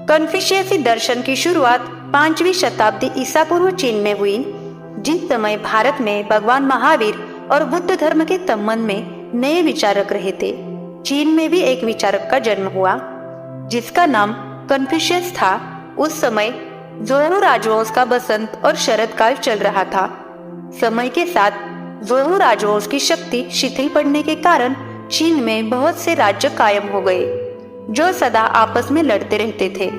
कन्फ्यूशियसी दर्शन की शुरुआत 5वीं शताब्दी ईसा पूर्व चीन में हुई, जिस समय भारत में भगवान महावीर और बुद्ध धर्म के संबंध में नए विचारक रहे थे। चीन में भी एक विचारक का जन्म हुआ जिसका नाम कन्फ्यूशियस था। उस समय जोहू राजवंश का बसंत और शरद काल चल रहा था। समय के साथ जोहू राजवंश की शक्ति शिथिल पड़ने के कारण चीन में बहुत से राज्य कायम हो गए जो सदा आपस में लड़ते रहते थे,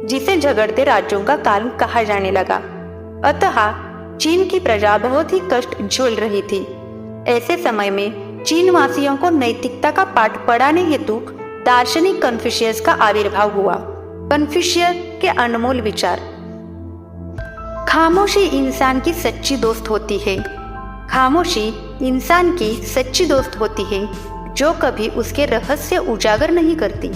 जिसे झगड़ते राज्यों का काल कहा जाने लगा। अतः चीन की प्रजा बहुत ही कष्ट झेल रही थी। ऐसे समय में चीन वासियों को नैतिकता का पाठ पढ़ाने हेतु दार्शनिक कन्फ्यूशियस का आविर्भाव हुआ। कन्फ्यूशियस के अनमोल विचार। खामोशी इंसान की सच्ची दोस्त होती है। खामोशी इंसान की सच्ची दोस्त होती है जो कभी उसके रहस्य उजागर नहीं करती।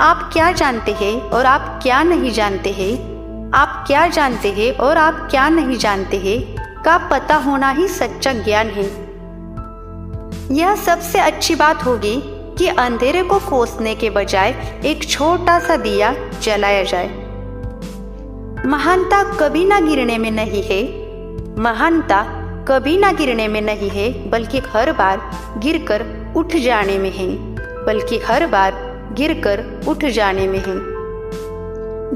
आप क्या जानते हैं और आप क्या नहीं जानते हैं, आप क्या जानते हैं और आप क्या नहीं जानते हैं का पता होना ही सच्चा ज्ञान है। यह सबसे अच्छी बात होगी कि अंधेरे को कोसने के बजाय एक छोटा सा दिया जलाया जाए। महानता कभी ना गिरने में नहीं है। महानता कभी ना गिरने में नहीं है, बल्कि हर बार गिरकर उठ जाने में है। बल्कि हर बार गिरकर उठ जाने में है।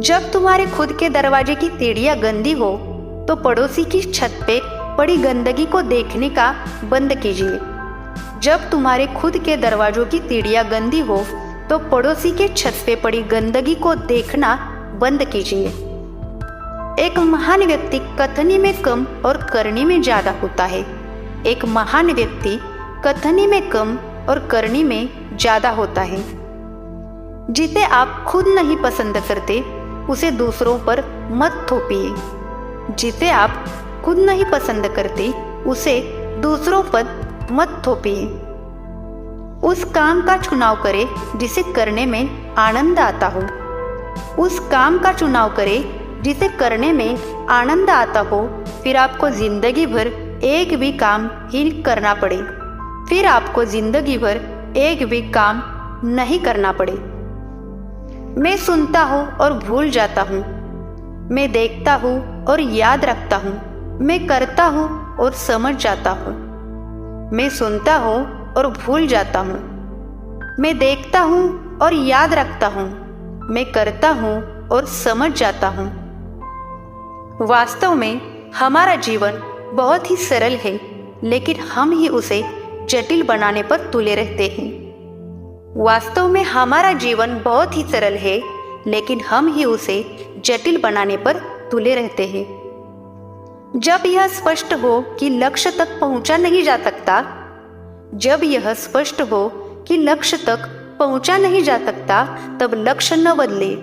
जब तुम्हारे खुद के दरवाजे की सीढ़ियां गंदी हो तो पड़ोसी की छत पे पड़ी गंदगी को देखने का बंद कीजिए। जब तुम्हारे खुद के दरवाजों की सीढ़ियां गंदी हो तो पड़ोसी के छत पे पड़ी गंदगी को देखना बंद कीजिए। एक महान व्यक्ति कथनी में कम और करनी में ज्यादा होता है। एक महान व्यक्ति कथनी में कम और करनी में ज्यादा होता है। जिसे आप खुद नहीं पसंद करते उसे दूसरों पर मत थोपिए। जिसे आप खुद नहीं पसंद करते उसे दूसरों पर मत थोपिए। उस काम का चुनाव करें जिसे करने में आनंद आता हो। उस काम का चुनाव करें जिसे करने में आनंद आता हो। फिर आपको जिंदगी भर एक भी काम ही करना पड़े। फिर आपको जिंदगी भर एक भी काम नहीं करना पड़े। मैं सुनता हूँ और भूल जाता हूँ। मैं देखता हूँ और याद रखता हूँ। मैं करता हूँ और समझ जाता हूँ। मैं सुनता हूँ और भूल जाता हूँ। मैं देखता हूँ और याद रखता हूँ। मैं करता हूँ और समझ जाता हूँ। वास्तव में हमारा जीवन बहुत ही सरल है, लेकिन हम ही उसे जटिल बनाने पर तुले रहते हैं। वास्तव में हमारा जीवन बहुत ही सरल है, लेकिन हम ही उसे जटिल बनाने पर तुले रहते हैं। जब यह स्पष्ट हो कि लक्ष्य तक पहुंचा नहीं जा सकता, जब यह स्पष्ट हो कि लक्ष्य तक पहुंचा नहीं जा सकता, तब लक्ष्य न बदले।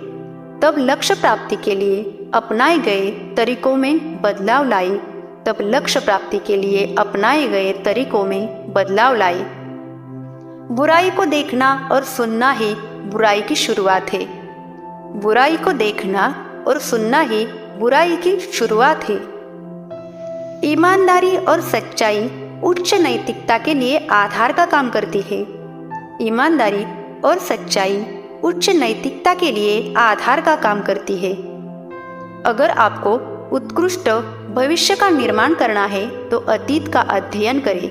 तब लक्ष्य प्राप्ति के लिए अपनाए गए तरीकों में बदलाव लाए। तब लक्ष्य प्राप्ति के लिए अपनाए गए तरीकों में बदलाव लाए। बुराई को देखना और सुनना ही बुराई की शुरुआत है। बुराई को देखना और सुनना ही बुराई की शुरुआत है। ईमानदारी और सच्चाई उच्च नैतिकता के लिए आधार का काम करती है। ईमानदारी और सच्चाई उच्च नैतिकता के लिए आधार का काम करती है। अगर आपको उत्कृष्ट भविष्य का निर्माण करना है तो अतीत का अध्ययन करें।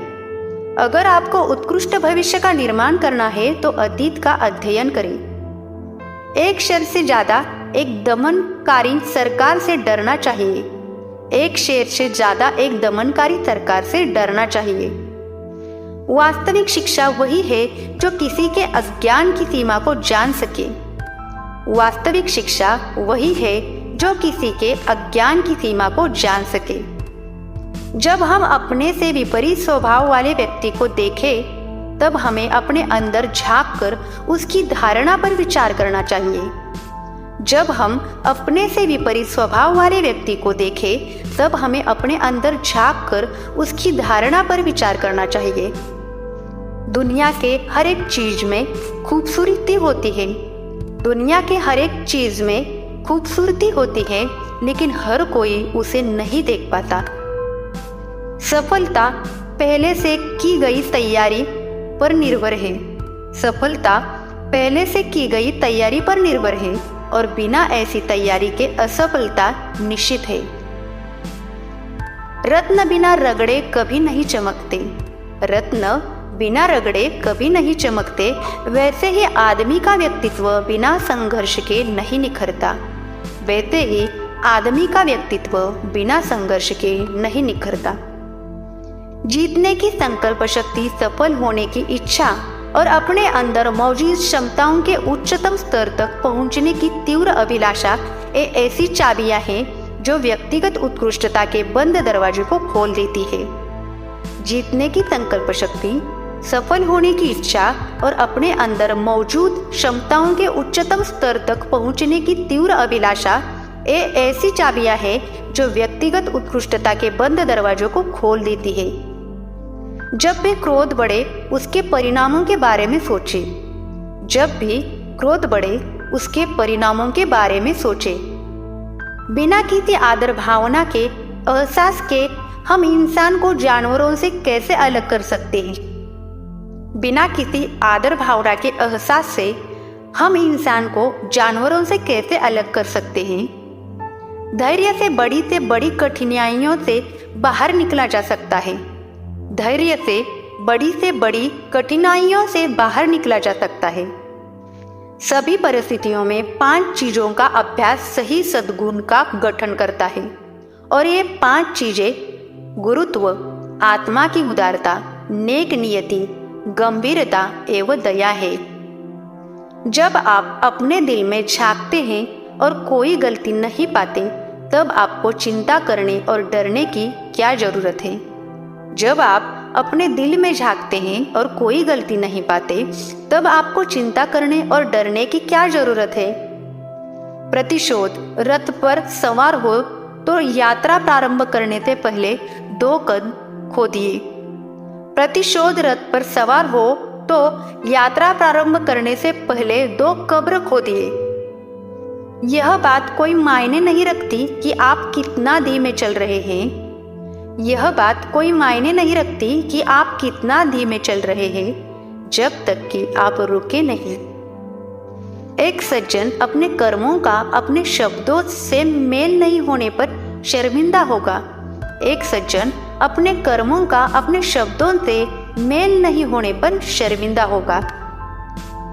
अगर आपको उत्कृष्ट भविष्य का निर्माण करना है तो अतीत का अध्ययन करें। एक शेर से ज्यादा एक दमनकारी सरकार से डरना चाहिए। एक शेर से ज्यादा एक दमनकारी सरकार से डरना चाहिए। वास्तविक शिक्षा वही है जो किसी के अज्ञान की सीमा को जान सके। वास्तविक शिक्षा वही है जो किसी के अज्ञान की सीमा को जान सके। जब हम अपने से विपरीत स्वभाव वाले व्यक्ति को देखें, तब हमें अपने अंदर झांक कर उसकी धारणा पर विचार करना चाहिए। जब हम अपने से विपरीत स्वभाव वाले व्यक्ति को देखें, तब हमें अपने अंदर झांक कर उसकी धारणा पर विचार करना चाहिए। दुनिया के हर एक चीज में खूबसूरती होती है। दुनिया के हर एक चीज में खूबसूरती होती है, लेकिन हर कोई उसे नहीं देख पाता। सफलता पहले से की गई तैयारी पर निर्भर है। सफलता पहले से की गई तैयारी पर निर्भर है और बिना ऐसी तैयारी के असफलता निश्चित है। रत्न बिना रगड़े कभी नहीं चमकते। रत्न बिना रगड़े कभी नहीं चमकते, वैसे ही आदमी का व्यक्तित्व बिना संघर्ष के नहीं निखरता। वैसे ही आदमी का व्यक्तित्व बिना संघर्ष के नहीं निखरता। जीतने की संकल्प शक्ति, सफल होने की इच्छा और अपने अंदर मौजूद क्षमताओं के उच्चतम स्तर तक पहुंचने की तीव्र अभिलाषा ये ऐसी चाबियां हैं जो व्यक्तिगत उत्कृष्टता के बंद दरवाजे को खोल देती है। जीतने की संकल्प शक्ति, सफल होने की इच्छा और अपने अंदर मौजूद क्षमताओं के उच्चतम स्तर तक पहुंचने की तीव्र अभिलाषा ये ऐसी चाबियां हैं जो व्यक्तिगत उत्कृष्टता के बंद दरवाजों को खोल देती है। जब भी क्रोध बढ़े उसके परिणामों के बारे में सोचे। जब भी क्रोध बढ़े उसके परिणामों के बारे में सोचे। बिना किसी आदर भावना के, एहसास के हम इंसान को जानवरों से कैसे अलग कर सकते हैं? बिना किसी आदर भावना के एहसास से हम इंसान को जानवरों से कैसे अलग कर सकते हैं? धैर्य से बड़ी कठिनाइयों से बाहर निकला जा सकता है। धैर्य से बड़ी कठिनाइयों से बाहर निकला जा सकता है। सभी परिस्थितियों में 5 चीजों का अभ्यास सही सद्गुण का गठन करता है और ये 5 चीजें गुरुत्व, आत्मा की उदारता, नेक नियति, गंभीरता एवं दया है। जब आप अपने दिल में झांकते हैं और कोई गलती नहीं पाते, तब आपको चिंता करने और डरने की क्या जरूरत है? जब आप अपने दिल में झांकते हैं और कोई गलती नहीं पाते, तब आपको चिंता करने और डरने की क्या जरूरत है? प्रतिशोध रथ पर सवार हो तो यात्रा प्रारंभ करने से पहले 2 कदम खोदिए। प्रतिशोध रथ पर सवार हो तो यात्रा प्रारंभ करने से पहले 2 कब्र खोदिए। यह बात कोई मायने नहीं रखती कि आप कितना धीमे चल रहे हैं। यह बात कोई मायने नहीं रखती कि आप कितना धीमे चल रहे हैं, जब तक कि आप रुके नहीं। एक सज्जन अपने कर्मों का अपने शब्दों से मेल नहीं होने पर शर्मिंदा होगा। एक सज्जन अपने कर्मों का अपने शब्दों से मेल नहीं होने पर शर्मिंदा होगा।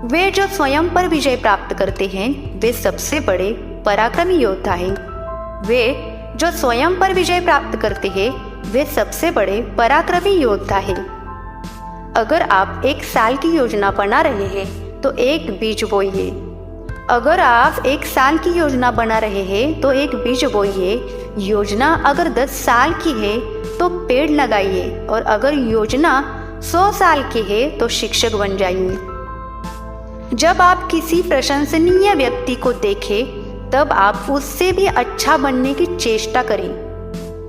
वे जो स्वयं पर विजय प्राप्त करते हैं वे सबसे बड़े पराक्रमी योद्धा हैं। वे जो स्वयं पर विजय प्राप्त करते हैं वे सबसे बड़े पराक्रमी योद्धा हैं। अगर आप 1 साल की योजना बना रहे हैं तो एक बीज बोइए। अगर आप 1 साल की योजना बना रहे हैं तो एक बीज बोइए। योजना अगर 10 साल की है तो पेड़ लगाइए और अगर योजना 100 साल की है तो शिक्षक बन जाइए। जब आप किसी प्रशंसनीय व्यक्ति को देखें तब आप उससे भी अच्छा बनने की चेष्टा करें।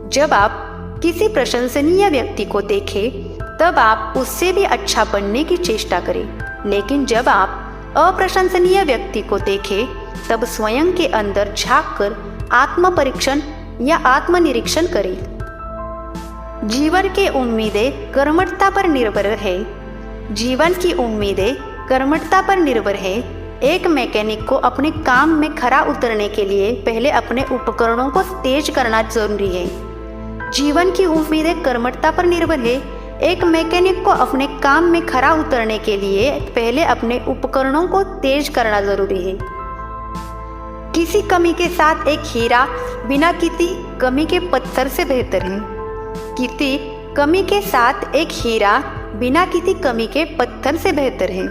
जब आप किसी प्रशंसनीय व्यक्ति को देखें तब आप उससे भी अच्छा बनने की चेष्टा करें। लेकिन जब आप अप्रशंसनीय व्यक्ति को देखें तब स्वयं के अंदर झांककर आत्म परीक्षण या आत्मनिरीक्षण करें। जीवन की उम्मीदें कर्मठता पर निर्भर है। जीवन की उम्मीदें कर्मठता पर निर्भर है। एक मैकेनिक को अपने काम में खरा उतरने के लिए पहले अपने उपकरणों को तेज करना जरूरी है। जीवन की उम्मीदें कर्मठता पर निर्भर है। एक मैकेनिक को अपने काम में खरा उतरने के लिए पहले अपने उपकरणों को तेज करना जरूरी है। किसी कमी के साथ एक हीरा बिना किसी कमी के पत्थर से बेहतर है। किसी कमी के साथ एक हीरा बिना किसी कमी के पत्थर से बेहतर है।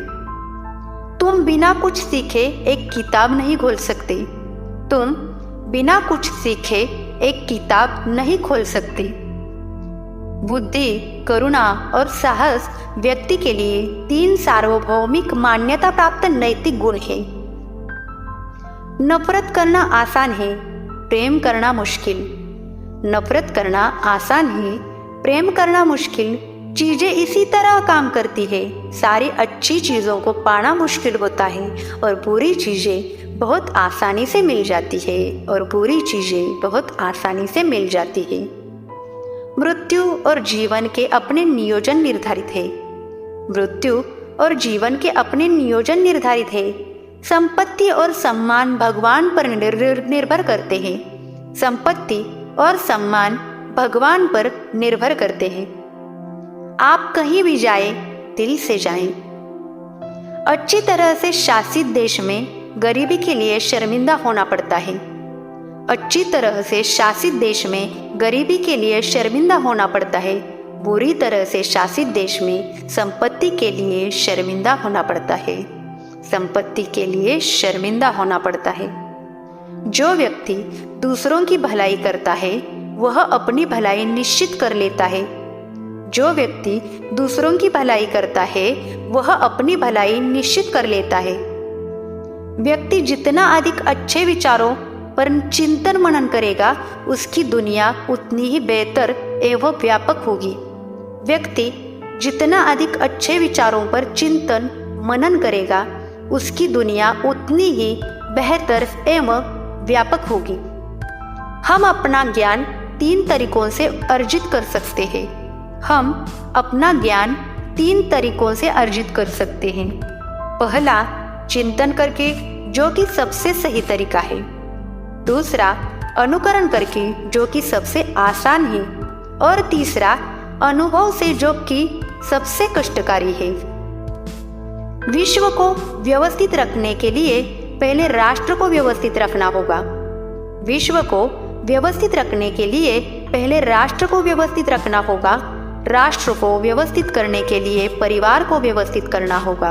तुम बिना कुछ सीखे एक किताब नहीं खोल सकते। तुम बिना कुछ सीखे एक किताब नहीं खोल सकते। बुद्धि, करुणा और साहस व्यक्ति के लिए 3 सार्वभौमिक मान्यता प्राप्त नैतिक गुण हैं। नफरत करना आसान है, प्रेम करना मुश्किल। नफरत करना आसान है, प्रेम करना मुश्किल। चीजें इसी तरह काम करती है। सारी अच्छी चीजों को पाना मुश्किल होता है और बुरी चीजें बहुत आसानी से मिल जाती है और बुरी चीजें बहुत आसानी से मिल जाती है। मृत्यु और जीवन के अपने नियोजन निर्धारित है। मृत्यु और जीवन के अपने नियोजन निर्धारित है। संपत्ति और सम्मान भगवान पर निर्भर करते हैं। संपत्ति और सम्मान भगवान पर निर्भर करते हैं। आप कहीं भी जाएं, दिल से जाएं। अच्छी तरह से शासित देश में गरीबी के लिए शर्मिंदा होना पड़ता है। अच्छी तरह से शासित देश में गरीबी के लिए शर्मिंदा होना पड़ता है। बुरी तरह से शासित देश में संपत्ति के लिए शर्मिंदा होना पड़ता है। संपत्ति के लिए शर्मिंदा होना पड़ता है। जो व्यक्ति दूसरों की भलाई करता है वह अपनी भलाई निश्चित कर लेता है। जो व्यक्ति दूसरों की भलाई करता है वह अपनी भलाई निश्चित कर लेता है। व्यक्ति जितना अधिक अच्छे विचारों पर चिंतन मनन करेगा उसकी दुनिया उतनी ही बेहतर एवं व्यापक होगी। व्यक्ति जितना अधिक अच्छे विचारों पर चिंतन मनन करेगा उसकी दुनिया उतनी ही बेहतर एवं व्यापक होगी। हम अपना ज्ञान 3 तरीकों से अर्जित कर सकते हैं। हम अपना ज्ञान 3 तरीकों से अर्जित कर सकते हैं। पहला, चिंतन करके, जो कि सबसे सही तरीका है। दूसरा, अनुकरण करके, जो कि सबसे आसान है। और तीसरा, अनुभव से, जो कि सबसे कष्टकारी है। विश्व को व्यवस्थित रखने के लिए पहले राष्ट्र को व्यवस्थित रखना होगा। विश्व को व्यवस्थित रखने के लिए पहले राष्ट्र को व्यवस्थित रखना होगा। राष्ट्र को व्यवस्थित करने के लिए परिवार को व्यवस्थित करना होगा।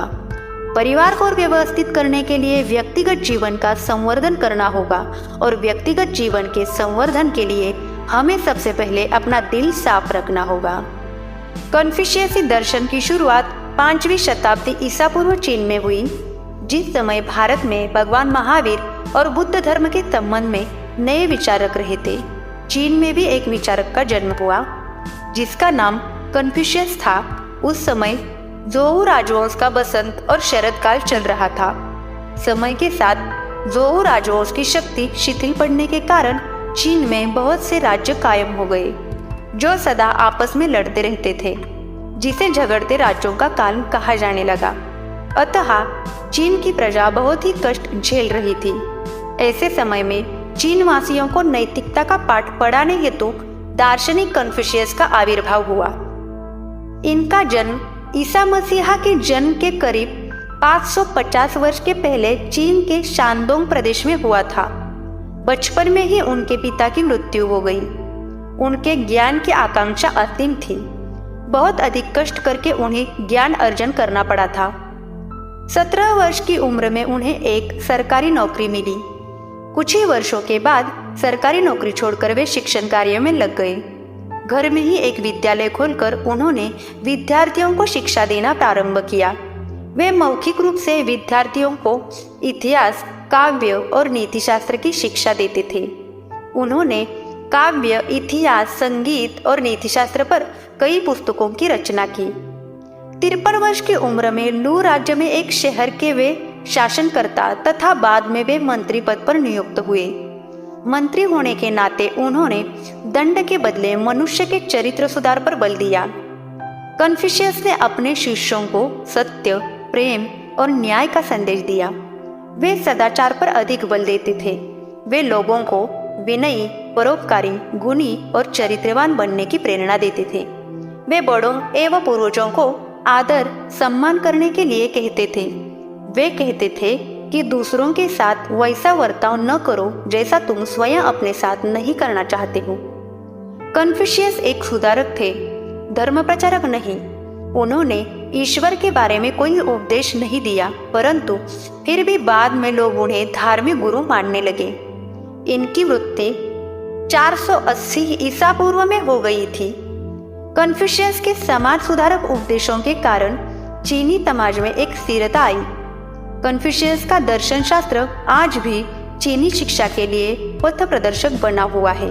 परिवार को व्यवस्थित करने के लिए व्यक्तिगत जीवन का संवर्धन करना होगा। और व्यक्तिगत जीवन के संवर्धन के लिए हमें सबसे पहले अपना दिल साफ रखना होगा। कन्फ्यूशियसी दर्शन की शुरुआत 5वीं शताब्दी ईसा पूर्व चीन में हुई, जिस समय भारत में भगवान महावीर और बुद्ध धर्म के संबंध में नए विचारक रहे थे। चीन में भी एक विचारक का जन्म हुआ जिसका नाम कन्फ्यूशियस था। उस समय जोऊ राजवंश का बसंत और शरद काल चल रहा था। समय के साथ जोऊ राजवंश की शक्ति शिथिल पड़ने के कारण चीन में बहुत से राज्य कायम हो गए जो सदा आपस में लड़ते रहते थे, जिसे झगड़ते राज्यों का काल कहा जाने लगा। अतः चीन की प्रजा बहुत ही कष्ट झेल रही थी। ऐसे समय में चीन वासियों को नैतिकता का पाठ पढ़ाने हेतु दार्शनिक कन्फ्यूशियस का आविर्भाव हुआ। इनका जन्म ईसा मसीहा के जन्म के करीब 550 वर्ष के पहले चीन के शानडोंग प्रदेश में हुआ था। बचपन में ही उनके पिता की मृत्यु हो गई। उनके ज्ञान की आकांक्षा असीम थी। बहुत अधिक कष्ट करके उन्हें ज्ञान अर्जन करना पड़ा था। 17 वर्ष की उम्र में उन्हें एक सरकारी नौकरी मिली। कुछ ही वर्षों के बाद सरकारी नौकरी छोड़कर वे शिक्षण कार्य में लग गए। घर में ही एक विद्यालय खोलकर उन्होंने विद्यार्थियों को शिक्षा देना प्रारंभ किया। वे मौखिक रूप से विद्यार्थियों को इतिहास, काव्य और नीतिशास्त्र की शिक्षा देते थे। उन्होंने काव्य, इतिहास, संगीत और नीतिशास्त्र पर कई पुस्तकों की रचना की। 53 वर्ष की उम्र में लू राज्य में एक शहर के वे शासनकर्ता तथा बाद में वे मंत्री पद पर नियुक्त हुए। मंत्री होने के नाते उन्होंने दंड के बदले मनुष्य के चरित्र सुधार पर बल दिया। कन्फ्यूशियस ने अपने शिष्यों को सत्य, प्रेम और न्याय का संदेश दिया। वे सदाचार पर अधिक बल देते थे। वे लोगों को विनयी, परोपकारी, गुणी और चरित्रवान बनने की प्रेरणा देते थे। वे बड़ों एवं पूर्वजों को आदर सम्मान करने के लिए कहते थे। वे कहते थे कि दूसरों के साथ वैसा बर्ताव न करो जैसा तुम स्वयं अपने साथ नहीं करना चाहते हो। कन्फ्यूशियस एक सुधारक थे, धर्म प्रचारक नहीं। उन्होंने ईश्वर के बारे में कोई उपदेश नहीं दिया, परंतु फिर भी बाद में लोग उन्हें धार्मिक गुरु मानने लगे। इनकी मृत्यु 480 ईसा पूर्व में हो गई थी। कन्फ्यूशियस के समाज सुधारक उपदेशों के कारण चीनी समाज में एक स्थिरता आई। कन्फ्यूशियस का दर्शन शास्त्र आज भी चीनी शिक्षा के लिए पथ प्रदर्शक बना हुआ है।